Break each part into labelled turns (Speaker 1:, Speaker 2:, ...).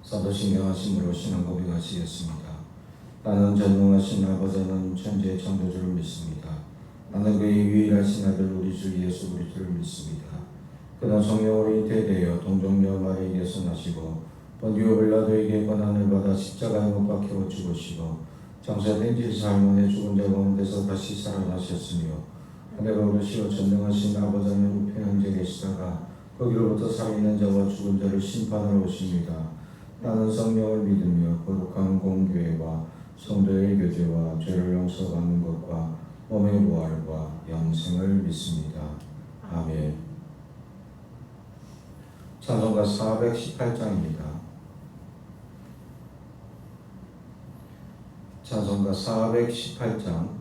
Speaker 1: 사도신경하심으로 신앙 고백하시겠습니다. 나는 전능하신 아버지 하나님 천지의 창조주를 믿습니다. 나는 그의 유일하신 아들 우리 주 예수 그리스도를 믿습니다. 그는 성령으로 잉태되어 동정녀 마리아에게서 나시고 본디오 빌라도에게 고난을 받아 십자가에 못 박혀 죽으시고 장사된 지 사흘 만에 죽은 자 가운데서 다시 살아나셨으며 하늘에 오르시어 전능하신 아버지 하나님 우편에 계시다가 거기로부터 살아있는 자와 죽은 자를 심판하러 오십니다. 나는 성령을 믿으며 거룩한 공교회와 성도의 교제와 죄를 용서받는 것과 몸의 부활과 영생을 믿습니다. 아멘. 찬송가 418장입니다. 찬송가 418장.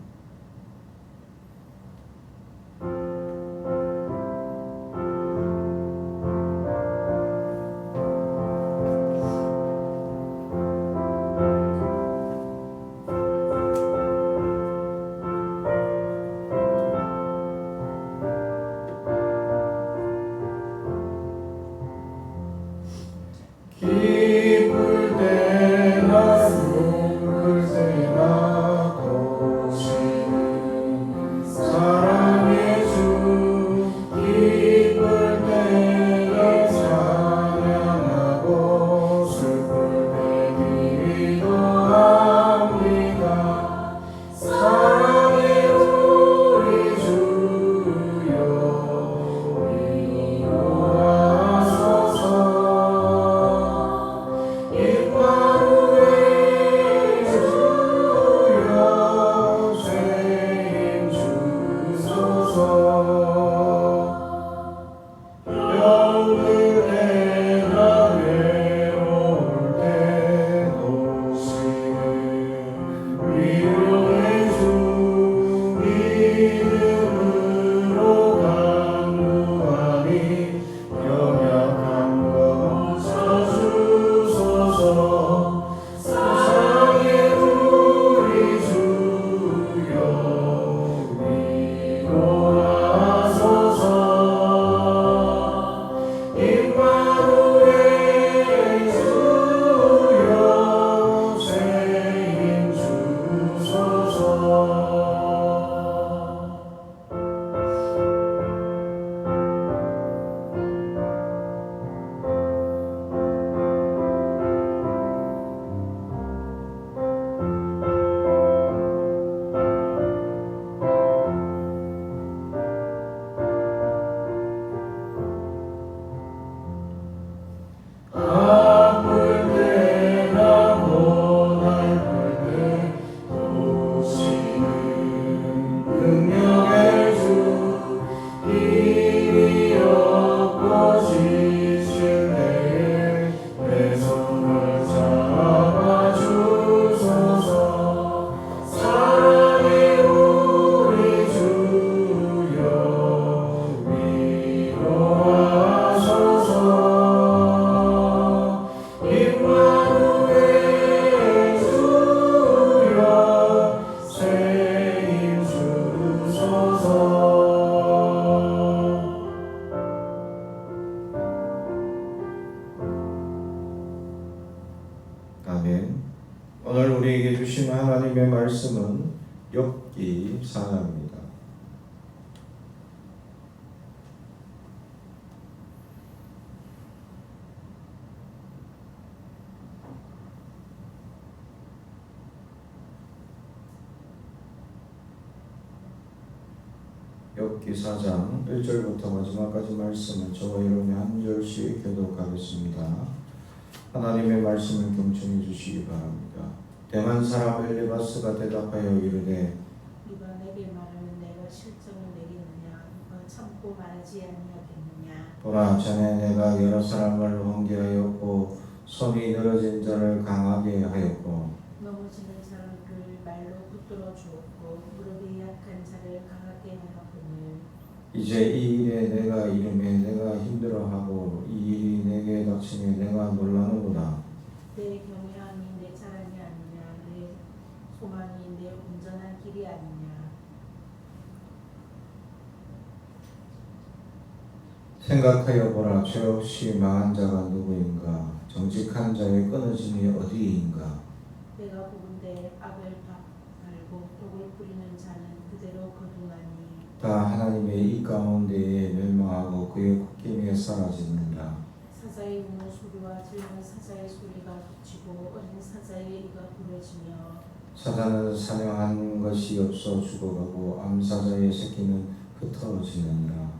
Speaker 1: 아멘. 오늘 우리에게 주신 하나님의 말씀은 욥기 4장입니다. 욥기 4장 1절부터 마지막까지 말씀을 저와 여러분이 한 절씩 교독하겠습니다. 하나님의 말씀을 경청해 주시기 바랍니다. 대만 사람 엘리바스가 대답하여 이르되
Speaker 2: 네가 내게 말하면 내가 실정을 내겠느냐? 참고 말하지 아니하겠느냐?
Speaker 1: 보라, 전에 내가 여러 사람을 훈계하였고 손이 늘어진 자를 강하게 하였고
Speaker 2: 넘어지는 사람을 말로 붙들어 주었고 무릎이 약한 자를 강하게 하였거늘
Speaker 1: 이제 이 일에 내가 이름에 내가 힘들어하고 이 일이 내게 닥치며 내가 놀라는구나.
Speaker 2: 내 경외함이 내 자랑이 아니냐? 내 소망이 내 온전한 길이 아니냐?
Speaker 1: 생각하여 보라. 죄 없이 망한 자가 누구인가? 정직한 자의 끊어짐이 어디인가?
Speaker 2: 내가 보건대 악을 알고 독을 뿌리는 자는 그대로 거두나니
Speaker 1: 다 하나님의 이 가운데에 멸망하고 그의 국김에 사라지느니라.
Speaker 2: 사자의 우는 소리와 들리는 사자의 소리가 덮치고 어린 사자의 이가 부러지며
Speaker 1: 사자는 사냥한 것이 없어 죽어가고 암사자의 새끼는 흩어지느니라.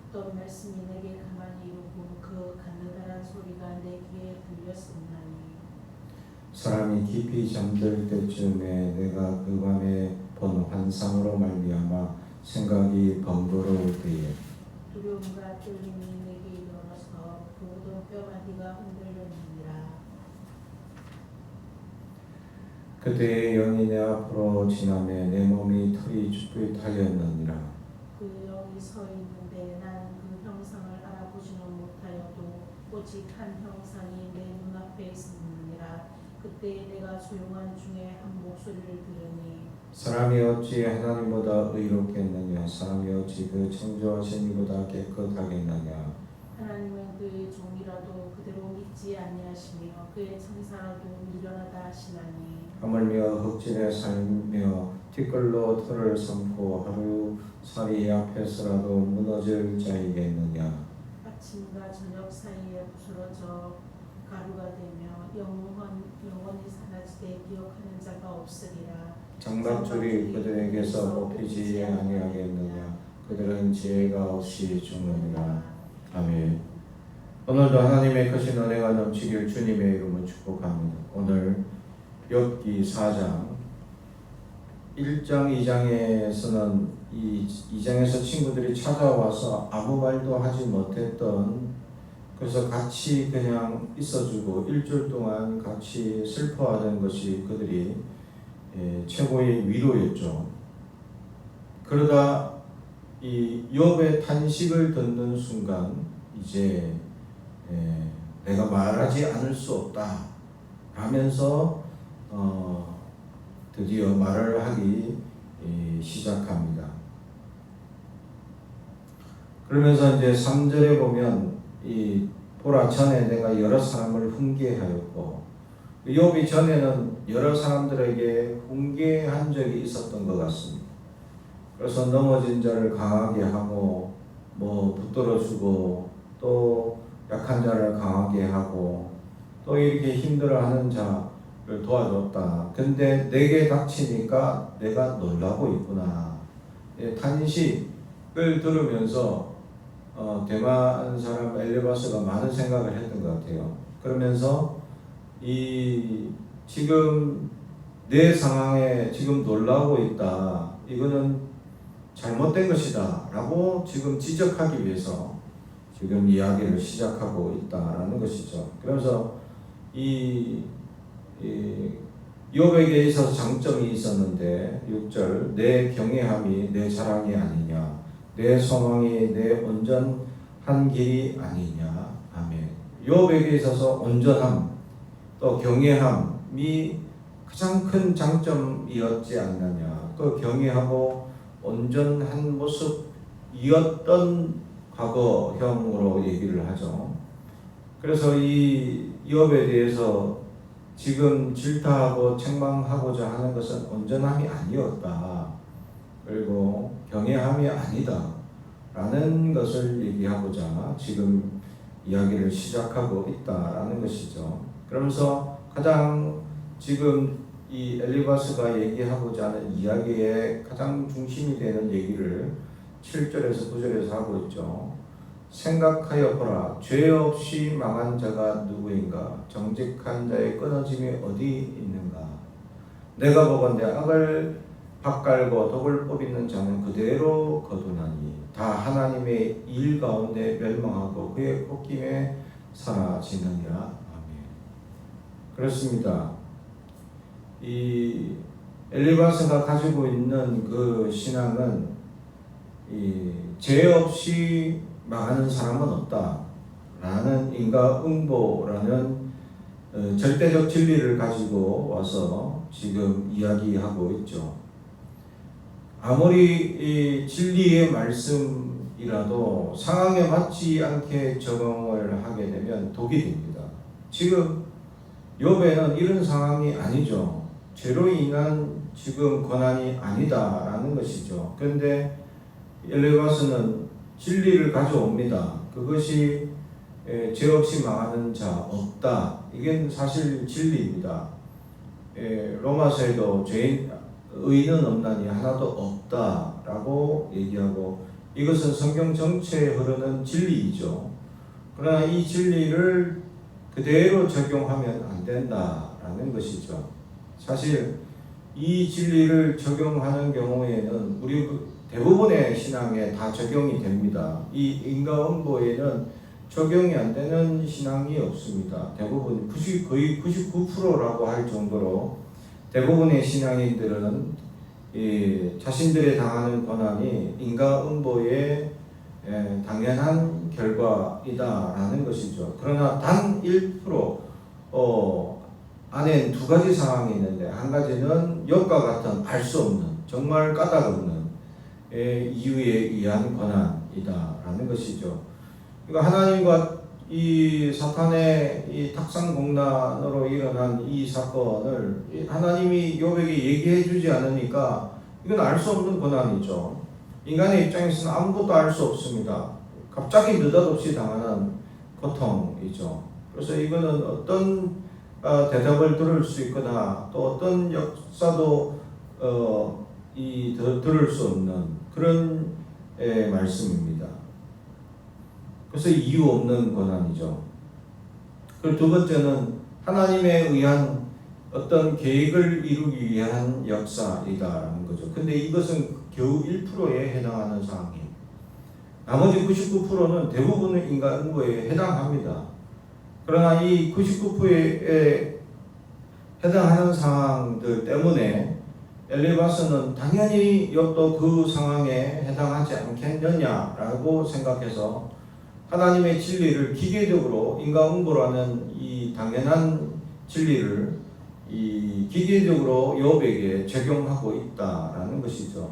Speaker 2: 어떤 말씀이 내게 가만히 이르고 그 가느다란 소리가 내 귀에 들렸었나니
Speaker 1: 사람이 깊이 잠들 때쯤에 내가 그 밤에 본 환상으로 말미암아 생각이 번거로울 때에
Speaker 2: 두려움과 떨림이 내게 일어나서 모든 뼈마디가 흔들렸느니라.
Speaker 1: 그때의 영이 내 앞으로 지나매 내 몸이 털이 죽게 달렸느니라.
Speaker 2: 그 영이 서 있는데 나는 그 형상을 알아보지는 못하여도 오직 한 형상이 내 눈앞에 있었느니라. 그때 내가 조용한 중에 한 목소리를 들으니
Speaker 1: 사람이 어찌 하나님보다 의롭겠느냐? 사람이 어찌 그 창조하신 이보다 깨끗하겠느냐?
Speaker 2: 하나님은 그의 종이라도 그대로 믿지 아니하시며 그의 천사라도 미련하다 하시나니
Speaker 1: 하물며 흙질에 살며 티끌로 털을 삼고 하루살이 앞에서라도 무너질 자이겠느냐?
Speaker 2: 아침과 저녁 사이에 부스러져 가루가 되며 영원히 사라지되 기억하는 자가 없으리라.
Speaker 1: 장막줄이 그들에게서 뽑히지 아니하겠느냐? 그들은 지혜가 없이 죽느니라. 아멘. 오늘도 하나님의 크신 은혜가 넘치길 주님의 이름으로 축복합니다. 오늘 욥기 4장 1장 2장에서는 이 2장에서 친구들이 찾아와서 아무 말도 하지 못했던, 그래서 같이 그냥 있어주고 일주일 동안 같이 슬퍼하던 것이 그들이 최고의 위로였죠. 그러다 이 욥의 탄식을 듣는 순간 이제 내가 말하지 않을 수 없다 하면서 드디어 말을 하기 시작합니다. 그러면서 이제 3절에 보면 보라 전에 내가 여러 사람을 훈계하였고, 욥이 전에는 여러 사람들에게 훈계한 적이 있었던 것 같습니다. 그래서 넘어진 자를 강하게 하고 붙들어주고 또 약한 자를 강하게 하고 또 이렇게 힘들어하는 자를 도와줬다. 근데 내게 닥치니까 내가 놀라고 있구나. 탄식을 들으면서 대만 사람 엘리바스가 많은 생각을 했던 것 같아요. 그러면서 지금 내 상황에 지금 놀라고 있다. 이거는 잘못된 것이다 라고 지금 지적하기 위해서 지금 이야기를 시작하고 있다라는 것이죠. 그래서 욥에게 있어서 장점이 있었는데 6절 내 경외함이 내 자랑이 아니냐, 내 소망이 내 온전한 길이 아니냐. 아멘. 욥에게 있어서 온전함 또 경외함이 가장 큰 장점이었지 않느냐. 그 경외하고 온전한 모습이었던 과거형으로 얘기를 하죠. 그래서 이 욥에 대해서 지금 질타하고 책망하고자 하는 것은 온전함이 아니었다. 그리고 경외함이 아니다. 라는 것을 얘기하고자 지금 이야기를 시작하고 있다라는 것이죠. 그러면서 가장 지금 이 엘리바스가 얘기하고자 하는 이야기의 가장 중심이 되는 얘기를 7절에서 9절에서 하고 있죠. 생각하여 보라. 죄 없이 망한 자가 누구인가? 정직한 자의 끊어짐이 어디 있는가? 내가 보건대 악을 밭갈고 독을 뽑이는 자는 그대로 거두나니 다 하나님의 일 가운데 멸망하고 그의 콧김에 사라지느니라. 아멘. 그렇습니다. 이 엘리바스가 가지고 있는 그 신앙은 죄 없이 망하는 사람은 없다라는 인과응보라는 절대적 진리를 가지고 와서 지금 이야기하고 있죠. 아무리 이 진리의 말씀 사람이라도 상황에 맞지 않게 적응을 하게 되면 독이 됩니다. 지금 욥에는 이런 상황이 아니죠. 죄로 인한 지금 고난이 아니다라는 것이죠. 그런데 엘리바스는 진리를 가져옵니다. 그것이 죄 없이 망하는 자 없다. 이게 사실 진리입니다. 로마서에도 의인은 없나니 하나도 없다라고 얘기하고, 이것은 성경 전체에 흐르는 진리이죠. 그러나 이 진리를 그대로 적용하면 안 된다라는 것이죠. 사실 이 진리를 적용하는 경우에는 우리 대부분의 신앙에 다 적용이 됩니다. 이 인과응보에는 적용이 안 되는 신앙이 없습니다. 대부분 거의 99%라고 할 정도로 대부분의 신앙인들은 자신들의 당하는 고난이 인과응보의 당연한 결과이다라는 것이죠. 그러나 단 1% 안에 두 가지 상황이 있는데, 한 가지는 욥과 같은 알 수 없는, 정말 까닭없는 이유에 의한 고난이다라는 것이죠. 그러니까 하나님과 이 사탄의 이 탁상공난으로 일어난 이 사건을 하나님이 욥에게 얘기해 주지 않으니까 이건 알 수 없는 고난이죠. 인간의 입장에서는 아무것도 알 수 없습니다. 갑자기 느닷없이 당하는 고통이죠. 그래서 이거는 어떤 대답을 들을 수 있거나 또 어떤 역사도 들을 수 없는 그런 말씀입니다. 그래서 이유 없는 고난이죠. 그리고 두 번째는 하나님에 의한 어떤 계획을 이루기 위한 역사이다라는 거죠. 근데 이것은 겨우 1%에 해당하는 상황이에요. 나머지 99%는 대부분의 인과응보에 해당합니다. 그러나 이 99%에 해당하는 상황들 때문에 엘리바스는 당연히 욥도 그 상황에 해당하지 않겠느냐라고 생각해서 하나님의 진리를 기계적으로, 인과응보라는 이 당연한 진리를 이 기계적으로 욥에게 적용하고 있다라는 것이죠.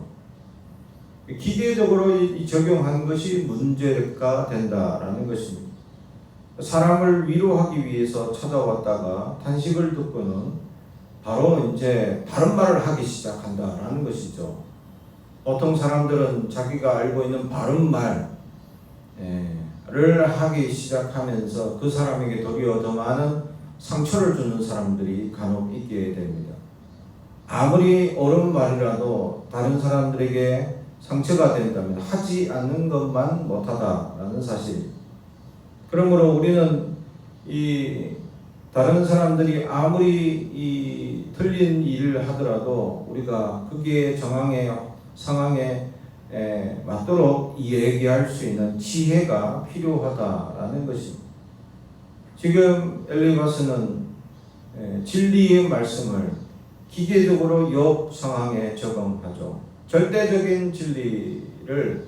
Speaker 1: 기계적으로 적용한 것이 문제가 된다라는 것입니다. 사람을 위로하기 위해서 찾아왔다가 단식을 듣고는 바로 이제 바른 말을 하기 시작한다라는 것이죠. 보통 사람들은 자기가 알고 있는 바른 말을 하기 시작하면서 그 사람에게 도리어 더 많은 상처를 주는 사람들이 간혹 있게 됩니다. 아무리 옳은 말이라도 다른 사람들에게 상처가 된다면 하지 않는 것만 못하다라는 사실. 그러므로 우리는 이 다른 사람들이 아무리 이 틀린 일을 하더라도 우리가 거기에 상황에 맞도록 얘기할 수 있는 지혜가 필요하다라는 것입니다. 지금 엘리바스는 진리의 말씀을 기계적으로 욥 상황에 적용하죠. 절대적인 진리를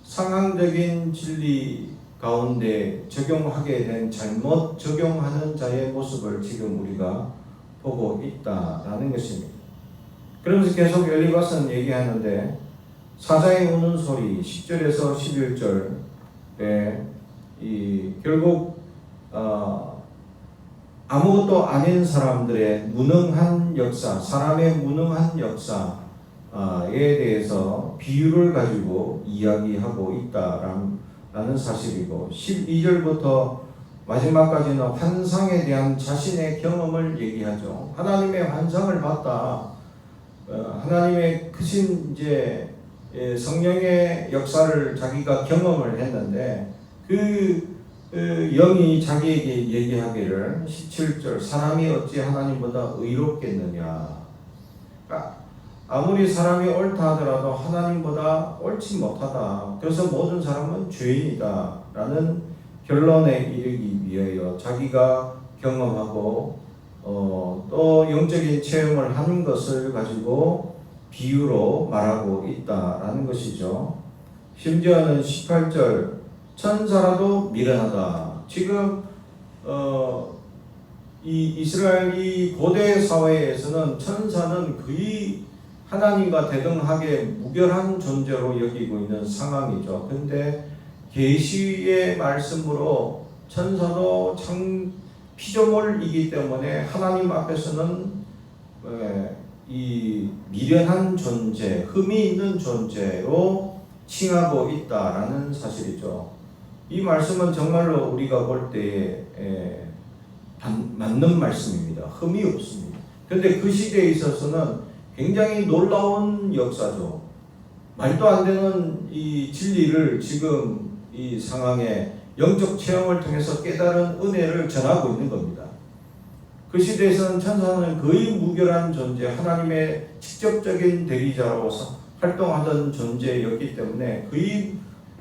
Speaker 1: 상황적인 진리 가운데 적용하게 된 잘못 적용하는 자의 모습을 지금 우리가 보고 있다라는 것입니다. 그러면서 계속 엘리바스는 얘기하는데, 사자의 우는 소리 10절에서 11절에 결국 아무것도 아닌 사람들의 무능한 역사, 사람의 무능한 역사에 대해서 비유를 가지고 이야기하고 있다라는 사실이고, 12절부터 마지막까지는 환상에 대한 자신의 경험을 얘기하죠. 하나님의 환상을 봤다. 하나님의 크신 이제 성령의 역사를 자기가 경험을 했는데, 그 영이 자기에게 얘기하기를 17절, 사람이 어찌 하나님보다 의롭겠느냐. 그러니까 아무리 사람이 옳다 하더라도 하나님보다 옳지 못하다. 그래서 모든 사람은 죄인이다 라는 결론에 이르기 위하여 자기가 경험하고 또 영적인 체험을 하는 것을 가지고 비유로 말하고 있다라는 것이죠. 심지어는 18절, 천사라도 미련하다. 지금 이 이스라엘 이 고대 사회에서는 천사는 거의 하나님과 대등하게 무결한 존재로 여기고 있는 상황이죠. 근데 계시의 말씀으로 천사도 참 피조물이기 때문에 하나님 앞에서는 이 미련한 존재, 흠이 있는 존재로 칭하고 있다라는 사실이죠. 이 말씀은 정말로 우리가 볼 때에 맞는 말씀입니다. 흠이 없습니다. 그런데 그 시대에 있어서는 굉장히 놀라운 역사죠. 말도 안 되는 이 진리를 지금 이 상황에 영적 체험을 통해서 깨달은 은혜를 전하고 있는 겁니다. 그 시대에서는 천사는 거의 무결한 존재, 하나님의 직접적인 대리자로 활동하던 존재였기 때문에 거의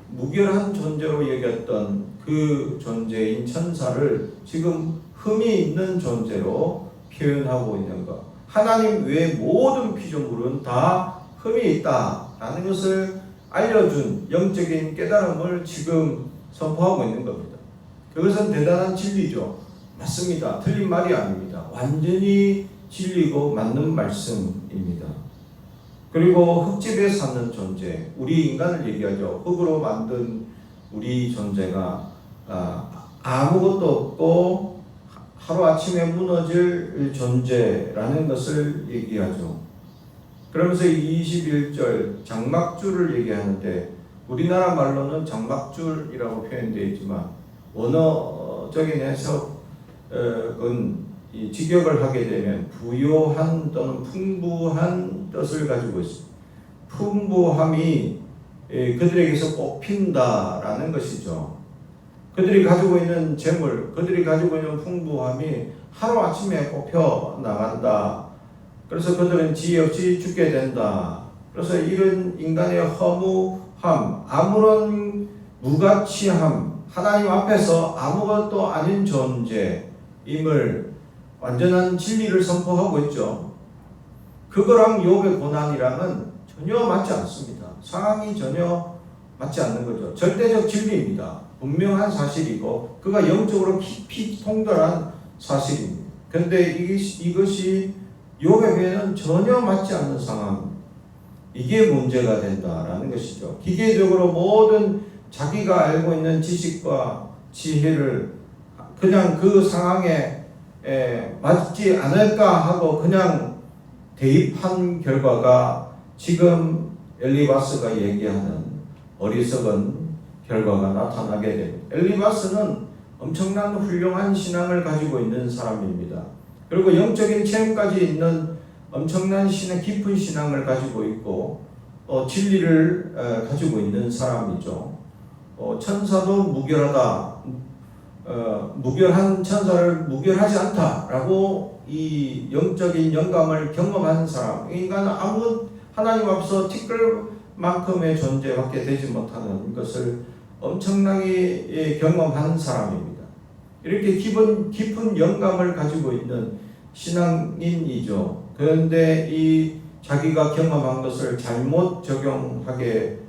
Speaker 1: 무결한 존재로 여겼던 그 존재인 천사를 지금 흠이 있는 존재로 표현하고 있는 것. 하나님 외의 모든 피조물은 다 흠이 있다라는 것을 알려준 영적인 깨달음을 지금 선포하고 있는 겁니다. 그것은 대단한 진리죠. 맞습니다. 틀린 말이 아닙니다. 완전히 진리고 맞는 말씀입니다. 그리고 흙집에 사는 존재, 우리 인간을 얘기하죠. 흙으로 만든 우리 존재가 아무것도 없고 하루아침에 무너질 존재라는 것을 얘기하죠. 그러면서 21절 장막줄을 얘기하는데 우리나라 말로는 장막줄이라고 표현되어 있지만 원어적인 해석은 이 직역을 하게 되면 부요한 또는 풍부한 뜻을 가지고 있습니다. 풍부함이 그들에게서 뽑힌다라는 것이죠. 그들이 가지고 있는 재물, 그들이 가지고 있는 풍부함이 하루아침에 뽑혀 나간다. 그래서 그들은 지혜 없이 죽게 된다. 그래서 이런 인간의 허무함, 아무런 무가치함, 하나님 앞에서 아무것도 아닌 존재임을 완전한 진리를 선포하고 있죠. 그거랑 욥의 고난이랑은 전혀 맞지 않습니다. 상황이 전혀 맞지 않는 거죠. 절대적 진리입니다. 분명한 사실이고 그가 영적으로 깊이 통달한 사실입니다. 그런데 이것이 욥의 배는 전혀 맞지 않는 상황, 이게 문제가 된다라는 것이죠. 기계적으로 모든 자기가 알고 있는 지식과 지혜를 그냥 그 상황에 맞지 않을까 하고 그냥 대입한 결과가 지금 엘리바스가 얘기하는 어리석은 결과가 나타나게 됩니다. 엘리바스는 엄청난 훌륭한 신앙을 가지고 있는 사람입니다. 그리고 영적인 체험까지 있는 엄청난 깊은 신앙을 가지고 있고 진리를 가지고 있는 사람이죠. 천사도 무결하다, 무결한 천사를 무결하지 않다라고 이 영적인 영감을 경험한 사람, 인간은 아무 하나님 앞서 티끌만큼의 존재밖에 되지 못하는 것을 엄청나게 경험한 사람입니다. 이렇게 깊은 영감을 가지고 있는 신앙인이죠. 그런데 이 자기가 경험한 것을 잘못 적용하게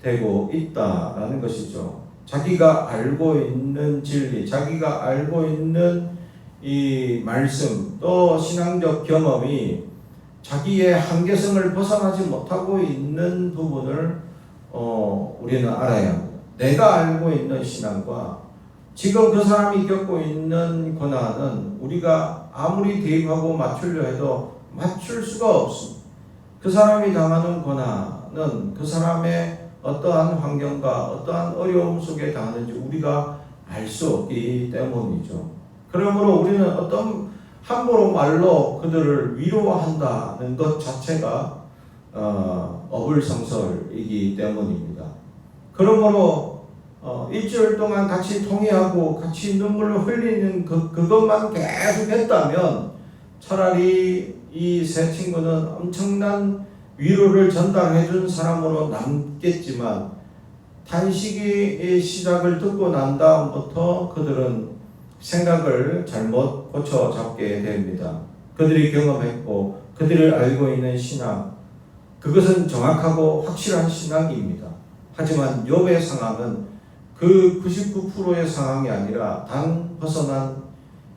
Speaker 1: 되고 있다라는 것이죠. 자기가 알고 있는 진리, 자기가 알고 있는 이 말씀, 또 신앙적 경험이 자기의 한계성을 벗어나지 못하고 있는 부분을 우리는 알아야 합니다. 내가 알고 있는 신앙과 지금 그 사람이 겪고 있는 고난은 우리가 아무리 대입하고 맞추려 해도 맞출 수가 없습니다. 그 사람이 당하는 고난은 그 사람의 어떠한 환경과 어떠한 어려움 속에 당하는지 우리가 알 수 없기 때문이죠. 그러므로 우리는 어떤 함부로 말로 그들을 위로한다는 것 자체가 어불성설이기 때문입니다. 그러므로 일주일 동안 같이 통회하고 같이 눈물을 흘리는 그것만 계속 했다면 차라리 이 세 친구는 엄청난 위로를 전달해 준 사람으로 남겠지만 탄식의 시작을 듣고 난 다음부터 그들은 생각을 잘못 고쳐 잡게 됩니다. 그들이 경험했고 그들을 알고 있는 신앙, 그것은 정확하고 확실한 신앙입니다. 하지만 욥의 상황은 그 99%의 상황이 아니라 단 벗어난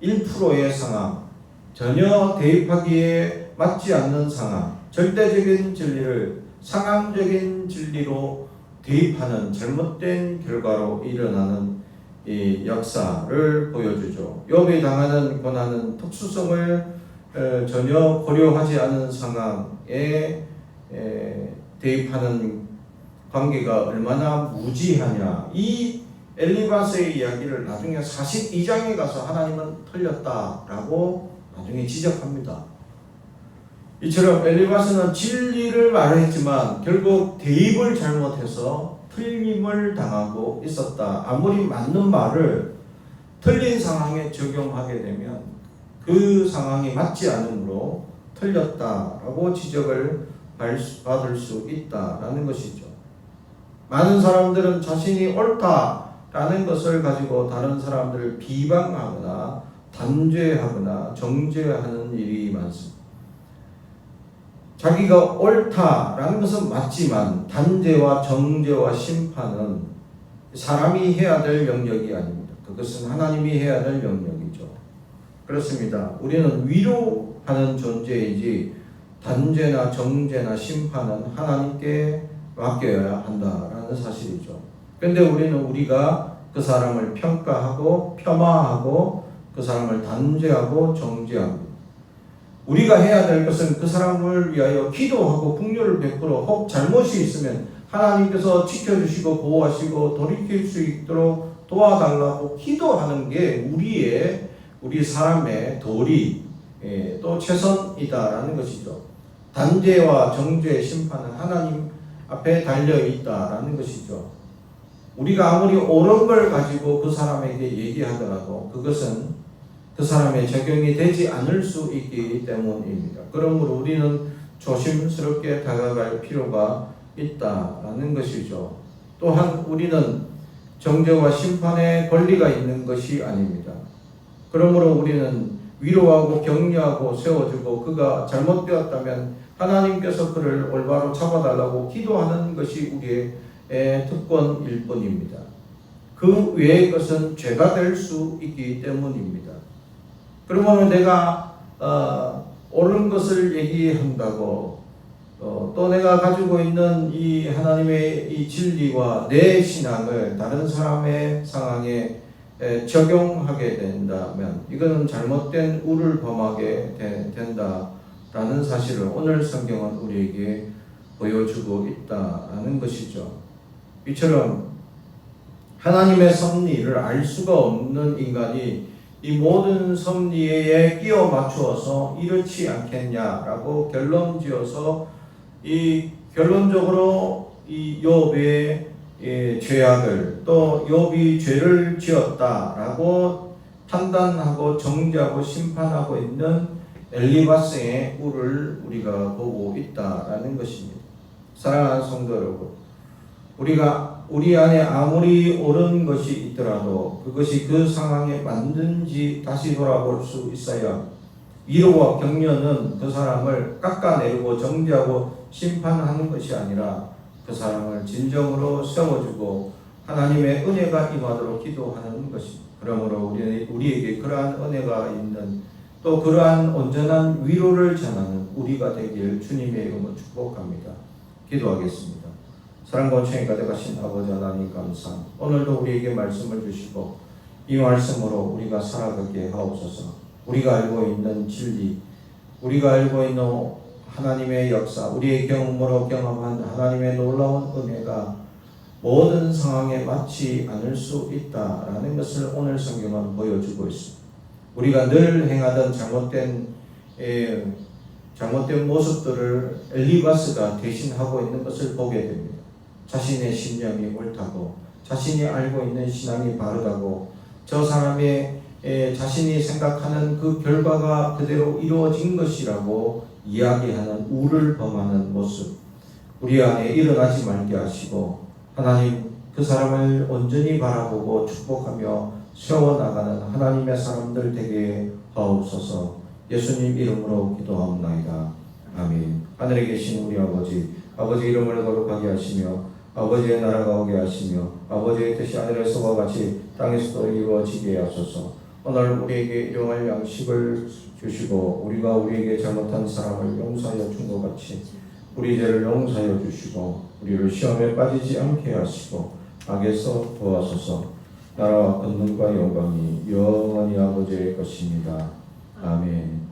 Speaker 1: 1%의 상황, 전혀 대입하기에 맞지 않는 상황, 절대적인 진리를 상황적인 진리로 대입하는 잘못된 결과로 일어나는 이 역사를 보여주죠. 욥이 당하는 고난은 특수성을 전혀 고려하지 않은 상황에 대입하는 관계가 얼마나 무지하냐. 이 엘리바스의 이야기를 나중에 42장에 가서 하나님은 틀렸다라고 나중에 지적합니다. 이처럼 엘리바스는 진리를 말했지만 결국 대입을 잘못해서 틀림을 당하고 있었다. 아무리 맞는 말을 틀린 상황에 적용하게 되면 그 상황이 맞지 않으므로 틀렸다라고 지적을 받을 수 있다라는 것이죠. 많은 사람들은 자신이 옳다라는 것을 가지고 다른 사람들을 비방하거나 단죄하거나 정죄하는 일이 많습니다. 자기가 옳다라는 것은 맞지만 단죄와 정죄와 심판은 사람이 해야 될 영역이 아닙니다. 그것은 하나님이 해야 될 영역이죠. 그렇습니다. 우리는 위로하는 존재이지 단죄나 정죄나 심판은 하나님께 맡겨야 한다라는 사실이죠. 그런데 우리가 그 사람을 평가하고 폄하하고 그 사람을 단죄하고 정죄합니다. 우리가 해야 될 것은 그 사람을 위하여 기도하고 긍휼을 베풀어 혹 잘못이 있으면 하나님께서 지켜주시고 보호하시고 돌이킬 수 있도록 도와달라고 기도하는 게 우리 사람의 도리 또 최선이다라는 것이죠. 단죄와 정죄 심판은 하나님 앞에 달려 있다라는 것이죠. 우리가 아무리 옳은 걸 가지고 그 사람에게 얘기하더라도 그것은 그 사람의 적용이 되지 않을 수 있기 때문입니다. 그러므로 우리는 조심스럽게 다가갈 필요가 있다라는 것이죠. 또한 우리는 정죄와 심판의 권리가 있는 것이 아닙니다. 그러므로 우리는 위로하고 격려하고 세워주고 그가 잘못되었다면 하나님께서 그를 올바로 잡아달라고 기도하는 것이 우리의 특권일 뿐입니다. 그 외의 것은 죄가 될 수 있기 때문입니다. 그러면 내가 옳은 것을 얘기한다고 또 내가 가지고 있는 이 하나님의 이 진리와 내 신앙을 다른 사람의 상황에 적용하게 된다면 이거는 잘못된 우를 범하게 된다라는 사실을 오늘 성경은 우리에게 보여주고 있다라는 것이죠. 이처럼 하나님의 섭리를 알 수가 없는 인간이 이 모든 섭리에 끼워 맞추어서 이렇지 않겠냐라고 결론지어서 이 결론적으로 이 욥의 죄악을 또 욥이 죄를 지었다라고 판단하고 정죄하고 심판하고 있는 엘리바스의 우를 우리가 보고 있다라는 것입니다. 사랑하는 성도 여러분, 우리 안에 아무리 옳은 것이 있더라도 그것이 그 상황에 맞는지 다시 돌아볼 수 있어야 위로와 격려는 그 사람을 깎아내리고 정죄하고 심판하는 것이 아니라 그 사람을 진정으로 세워주고 하나님의 은혜가 임하도록 기도하는 것입니다. 그러므로 우리에게 그러한 은혜가 있는 또 그러한 온전한 위로를 전하는 우리가 되길 주님의 이름으로 축복합니다. 기도하겠습니다. 사랑과 은총이 가득하신 아버지 하나님 감사합니다. 오늘도 우리에게 말씀을 주시고 이 말씀으로 우리가 살아가게 하옵소서. 우리가 알고 있는 진리, 우리가 알고 있는 하나님의 역사, 우리의 경험으로 경험한 하나님의 놀라운 은혜가 모든 상황에 맞지 않을 수 있다라는 것을 오늘 성경은 보여주고 있습니다. 우리가 늘 행하던 잘못된 모습들을 엘리바스가 대신하고 있는 것을 보게 됩니다. 자신의 신념이 옳다고, 자신이 알고 있는 신앙이 바르다고, 저 사람의 자신이 생각하는 그 결과가 그대로 이루어진 것이라고 이야기하는 우를 범하는 모습, 우리 안에 일어나지 말게 하시고 하나님 그 사람을 온전히 바라보고 축복하며 세워나가는 하나님의 사람들 되게 하옵소서. 예수님 이름으로 기도하옵나이다. 아멘. 하늘에 계신 우리 아버지 이름을 거룩하게 하시며 아버지의 나라가 오게 하시며 아버지의 뜻이 하늘에서와 같이 땅에서도 이루어지게 하소서. 오늘 우리에게 일용할 양식을 주시고 우리가 우리에게 잘못한 사람을 용서하여 준 것 같이 우리 죄를 용서하여 주시고 우리를 시험에 빠지지 않게 하시고 악에서 도와소서. 나라와 권능과 영광이 영원히 아버지의 것입니다. 아멘.